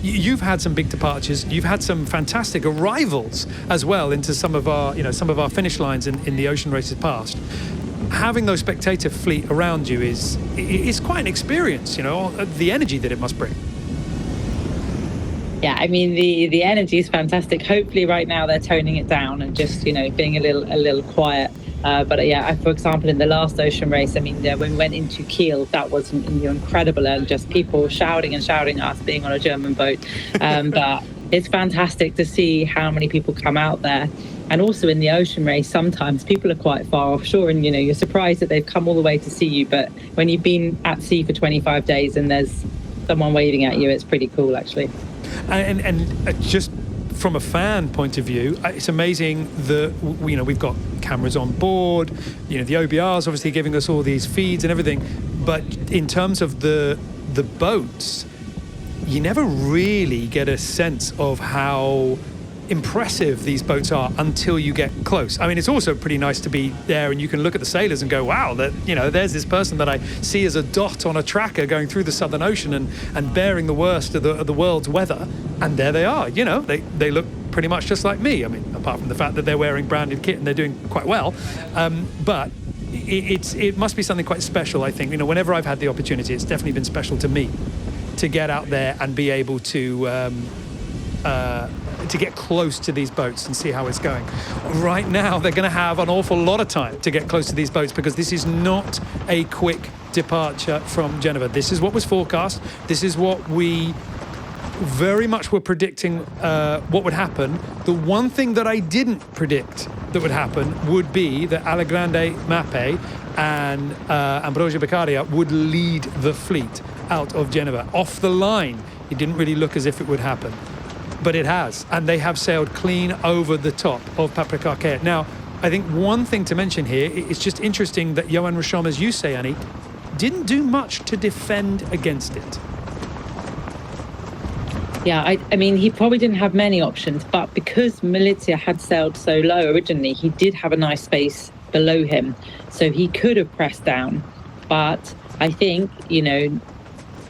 you've had some big departures. You've had some fantastic arrivals as well into some of our finish lines in the ocean races past. Having those spectator fleet around you is quite an experience. The energy that it must bring. Yeah, the energy is fantastic. Hopefully, right now they're toning it down and just being a little quiet. But for example, in the last ocean race, when we went into Kiel, that was incredible, and just people shouting at us being on a German boat. But it's fantastic to see how many people come out there. And also in the ocean race, sometimes people are quite far offshore and, you're surprised that they've come all the way to see you. But when you've been at sea for 25 days and there's someone waving at you, it's pretty cool, actually. And just from a fan point of view, it's amazing that, we've got cameras on board, the OBR's obviously giving us all these feeds and everything. But in terms of the boats, you never really get a sense of how impressive these boats are until you get close. I mean, it's also pretty nice to be there and you can look at the sailors and go, wow, there's this person that I see as a dot on a tracker going through the Southern Ocean and bearing the worst of the world's weather. And there they are, they look pretty much just like me. I mean, apart from the fact that they're wearing branded kit and they're doing quite well. But it must be something quite special, I think. Whenever I've had the opportunity, it's definitely been special to me to get out there and be able to get close to these boats and see how it's going. Right now, they're going to have an awful lot of time to get close to these boats because this is not a quick departure from Genova. This is what was forecast. This is what we very much were predicting what would happen. The one thing that I didn't predict that would happen would be that Alegrande Mape and Ambrogio Beccaria would lead the fleet out of Genova. Off the line, it didn't really look as if it would happen. But it has, and they have sailed clean over the top of Paprika. Now, I think one thing to mention here, it's just interesting that Johan Rocham, as you say, Annie, didn't do much to defend against it. Yeah, I mean, he probably didn't have many options, but because Militia had sailed so low originally, he did have a nice space below him, so he could have pressed down. But I think,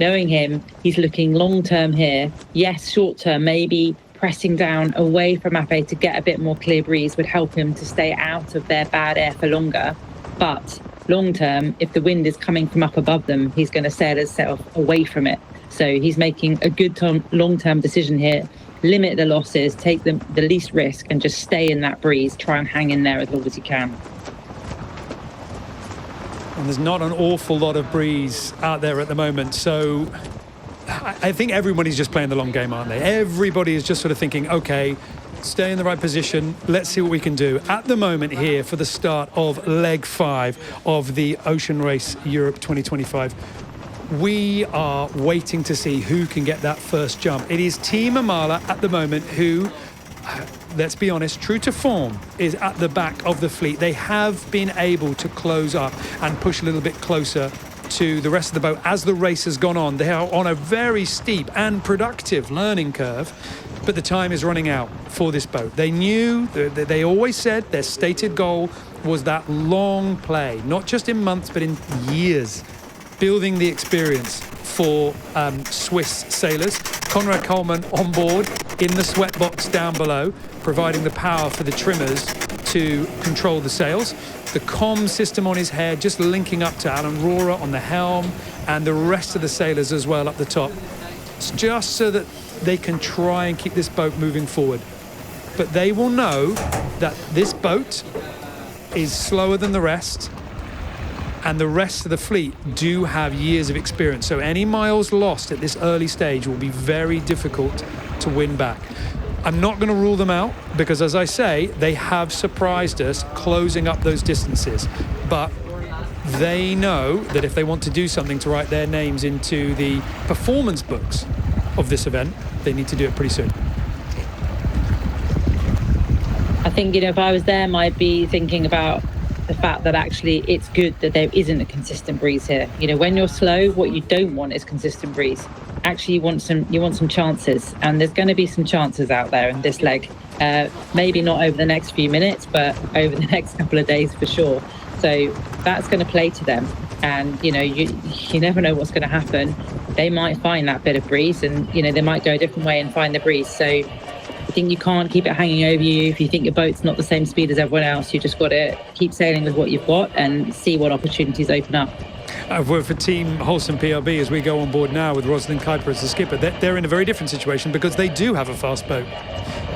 knowing him, he's looking long-term here. Yes, short-term, maybe pressing down away from Mape to get a bit more clear breeze would help him to stay out of their bad air for longer. But long-term, if the wind is coming from up above them, he's going to sail himself away from it. So he's making a good long-term decision here. Limit the losses, take the least risk, and just stay in that breeze. Try and hang in there as long as you can. And there's not an awful lot of breeze out there at the moment. So I think everybody's just playing the long game, aren't they? Everybody is just sort of thinking, okay, stay in the right position. Let's see what we can do. At the moment here for the start of leg 5 of the Ocean Race Europe 2025, we are waiting to see who can get that first jump. It is Team Amala at the moment who, let's be honest, true to form, is at the back of the fleet. They have been able to close up and push a little bit closer to the rest of the boat as the race has gone on. They are on a very steep and productive learning curve, but the time is running out for this boat. They knew, they always said their stated goal was that long play, not just in months, but in years, building the experience for Swiss sailors. Conrad Coleman on board in the sweat box down below, providing the power for the trimmers to control the sails. The comm system on his head, just linking up to Alan Rohrer on the helm and the rest of the sailors as well up the top. It's just so that they can try and keep this boat moving forward. But they will know that this boat is slower than the rest, and the rest of the fleet do have years of experience. So any miles lost at this early stage will be very difficult to win back. I'm not going to rule them out because, as I say, they have surprised us closing up those distances. But they know that if they want to do something to write their names into the performance books of this event, they need to do it pretty soon. I think, if I was them, I'd be thinking about the fact that actually it's good that there isn't a consistent breeze here. When you're slow, what you don't want is consistent breeze. Actually, you want some chances, and there's going to be some chances out there in this leg. Maybe not over the next few minutes, but over the next couple of days for sure. So that's going to play to them, and you never know what's going to happen. They might find that bit of breeze, and they might go a different way and find the breeze. So I think you can't keep it hanging over you. If you think your boat's not the same speed as everyone else, you just got to keep sailing with what you've got and see what opportunities open up. For Team Holcim PRB, as we go on board now with Rosalind Kuiper as the skipper, they're in a very different situation because they do have a fast boat.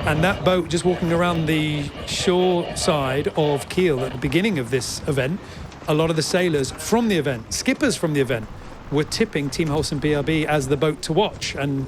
And that boat, just walking around the shore side of Kiel at the beginning of this event, a lot of the sailors from the event, skippers from the event, were tipping Team Holcim PRB as the boat to watch. And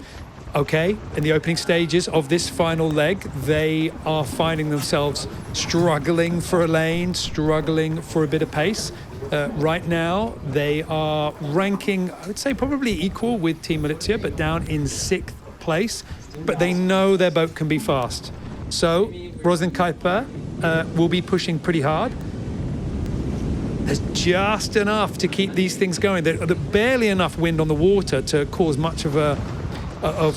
Okay, in the opening stages of this final leg, they are finding themselves struggling for a lane, struggling for a bit of pace. Right now, they are ranking, I would say, probably equal with Team Militia, but down in 6th place. But they know their boat can be fast. So, Roslyn Kuiper will be pushing pretty hard. There's just enough to keep these things going. There's barely enough wind on the water to cause much of a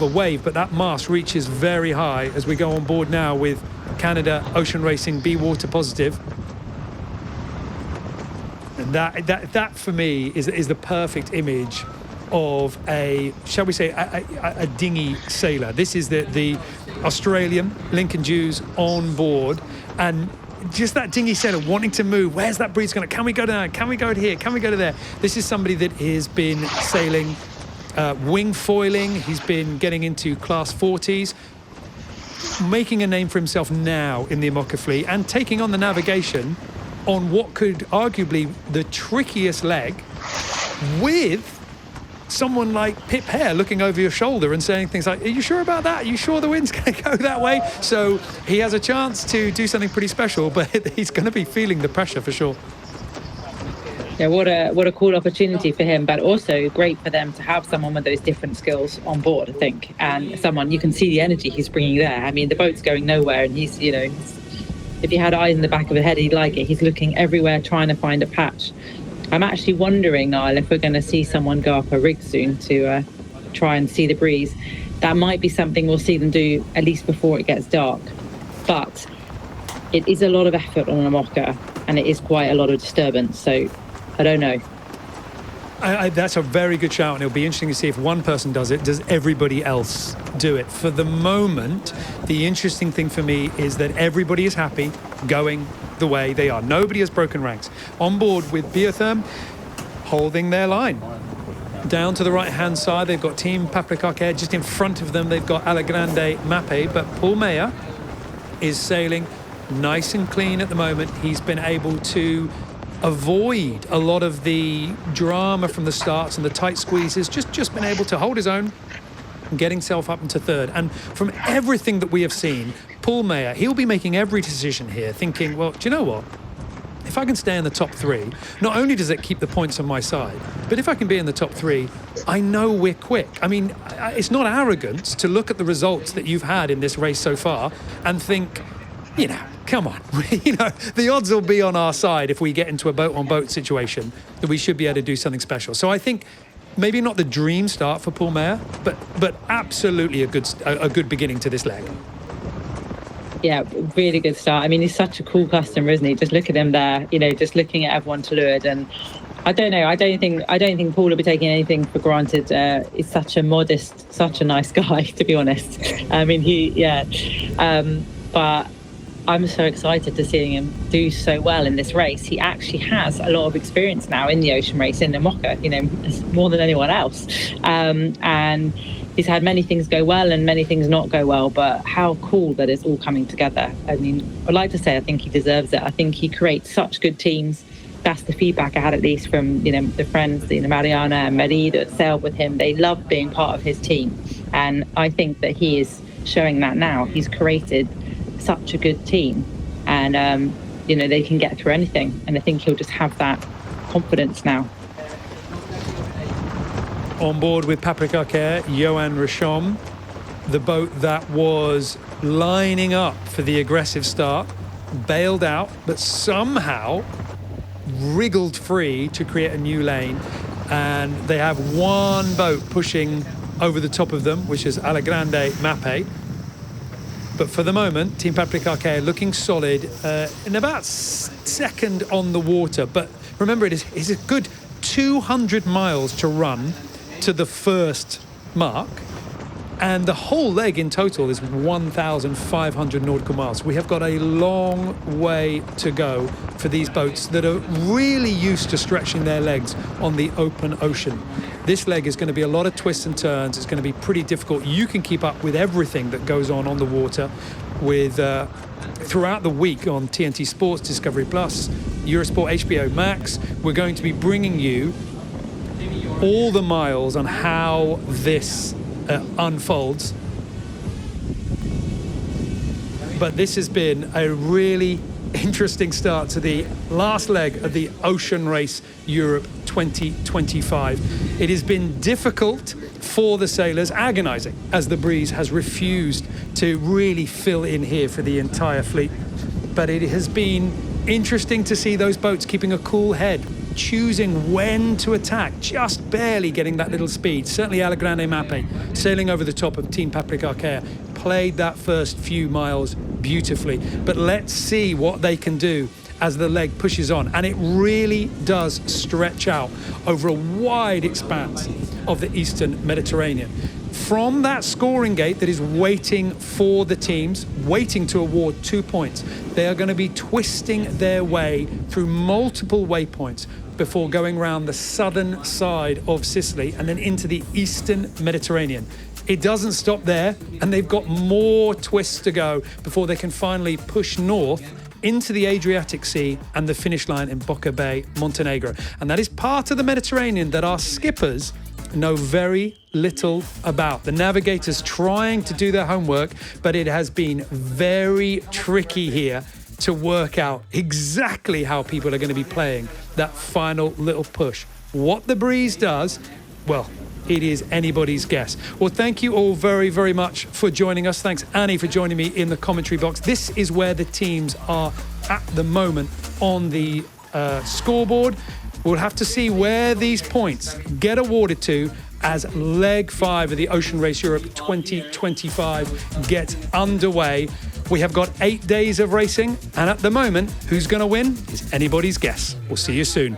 wave, but that mast reaches very high as we go on board now with Canada Ocean Racing Be Water Positive. And that for me is the perfect image of a, shall we say, a dinghy sailor. This is the Australian Lincoln Jews on board, and just that dinghy sailor wanting to move. Where's that breeze going? Can we go down? Can we go to here? Can we go to there? This is somebody that has been sailing wing foiling. He's been getting into class 40s, making a name for himself now in the IMOCA fleet and taking on the navigation on what could arguably the trickiest leg, with someone like Pip Hare looking over your shoulder and saying things like, are you sure about that? Are you sure the wind's going to go that way? So he has a chance to do something pretty special, but he's going to be feeling the pressure for sure. Yeah, what a cool opportunity for him, but also great for them to have someone with those different skills on board, I think, and someone you can see the energy he's bringing there. I mean, the boat's going nowhere, and he's, if he had eyes in the back of his head, he'd like it. He's looking everywhere, trying to find a patch. I'm actually wondering, Niall, if we're going to see someone go up a rig soon to try and see the breeze. That might be something we'll see them do at least before it gets dark. But it is a lot of effort on a IMOCA, and it is quite a lot of disturbance. So I don't know. That's a very good shout, and it'll be interesting to see if one person does it, does everybody else do it? For the moment, the interesting thing for me is that everybody is happy going the way they are. Nobody has broken ranks. On board with Biotherm, holding their line. Down to the right-hand side, they've got Team Paprikaker. Just in front of them, they've got Alegrande Mape, but Paul Meilhat is sailing nice and clean at the moment. He's been able to avoid a lot of the drama from the starts and the tight squeezes, just been able to hold his own and get himself up into 3rd. And from everything that we have seen, Paul Meilhat, he'll be making every decision here thinking, well, do you know what? If I can stay in the top 3, not only does it keep the points on my side, but if I can be in the top 3, I know we're quick. I mean, it's not arrogance to look at the results that you've had in this race so far and think, come on, the odds will be on our side if we get into a boat-on-boat situation, that we should be able to do something special. So I think maybe not the dream start for Paul Meilhat, but absolutely a good beginning to this leg. Yeah, really good start. I mean, he's such a cool customer, isn't he? Just look at him there, just looking at everyone to leeward. And I don't know. I don't think Paul will be taking anything for granted. He's such a modest, such a nice guy, to be honest. I mean, but I'm so excited to see him do so well in this race. He actually has a lot of experience now in the ocean race, in the IMOCA, more than anyone else. And he's had many things go well and many things not go well, but how cool that it's all coming together. I mean, I'd like to say I think he deserves it. I think he creates such good teams. That's the feedback I had, at least from, the friends, Mariana and Marie that sailed with him. They love being part of his team. And I think that he is showing that now. He's created such a good team, and they can get through anything, and I think he'll just have that confidence now. On board with Paprikaker, Johan Rishom, the boat that was lining up for the aggressive start, bailed out, but somehow wriggled free to create a new lane, and they have one boat pushing over the top of them, which is Alegrande Mape. But for the moment, Team Paprikaker looking solid, in about 2nd on the water. But remember, it's a good 200 miles to run to the first mark. And the whole leg in total is 1,500 nautical miles. We have got a long way to go for these boats that are really used to stretching their legs on the open ocean. This leg is going to be a lot of twists and turns. It's going to be pretty difficult. You can keep up with everything that goes on the water with throughout the week on TNT Sports Discovery Plus, Eurosport, HBO Max. We're going to be bringing you all the miles on how this unfolds. But this has been a really interesting start to the last leg of the Ocean Race Europe 2025. It has been difficult for the sailors, agonizing, as the breeze has refused to really fill in here for the entire fleet. But it has been interesting to see those boats keeping a cool head, choosing when to attack, just barely getting that little speed. Certainly Alegrande Mape, sailing over the top of Team Paprika Arkea, played that first few miles beautifully. But let's see what they can do as the leg pushes on. And it really does stretch out over a wide expanse of the Eastern Mediterranean. From that scoring gate that is waiting for the teams, waiting to award 2 points, they are going to be twisting their way through multiple waypoints before going around the southern side of Sicily and then into the Eastern Mediterranean. It doesn't stop there, and they've got more twists to go before they can finally push north into the Adriatic Sea and the finish line in Boka Bay, Montenegro. And that is part of the Mediterranean that our skippers know very little about. The navigators trying to do their homework, but it has been very tricky here to work out exactly how people are going to be playing that final little push. What the breeze does, well, it is anybody's guess. Well, thank you all very, very much for joining us. Thanks, Annie, for joining me in the commentary box. This is where the teams are at the moment on the scoreboard. We'll have to see where these points get awarded to as leg 5 of the Ocean Race Europe 2025 gets underway. We have got 8 days of racing, and at the moment, who's going to win is anybody's guess. We'll see you soon.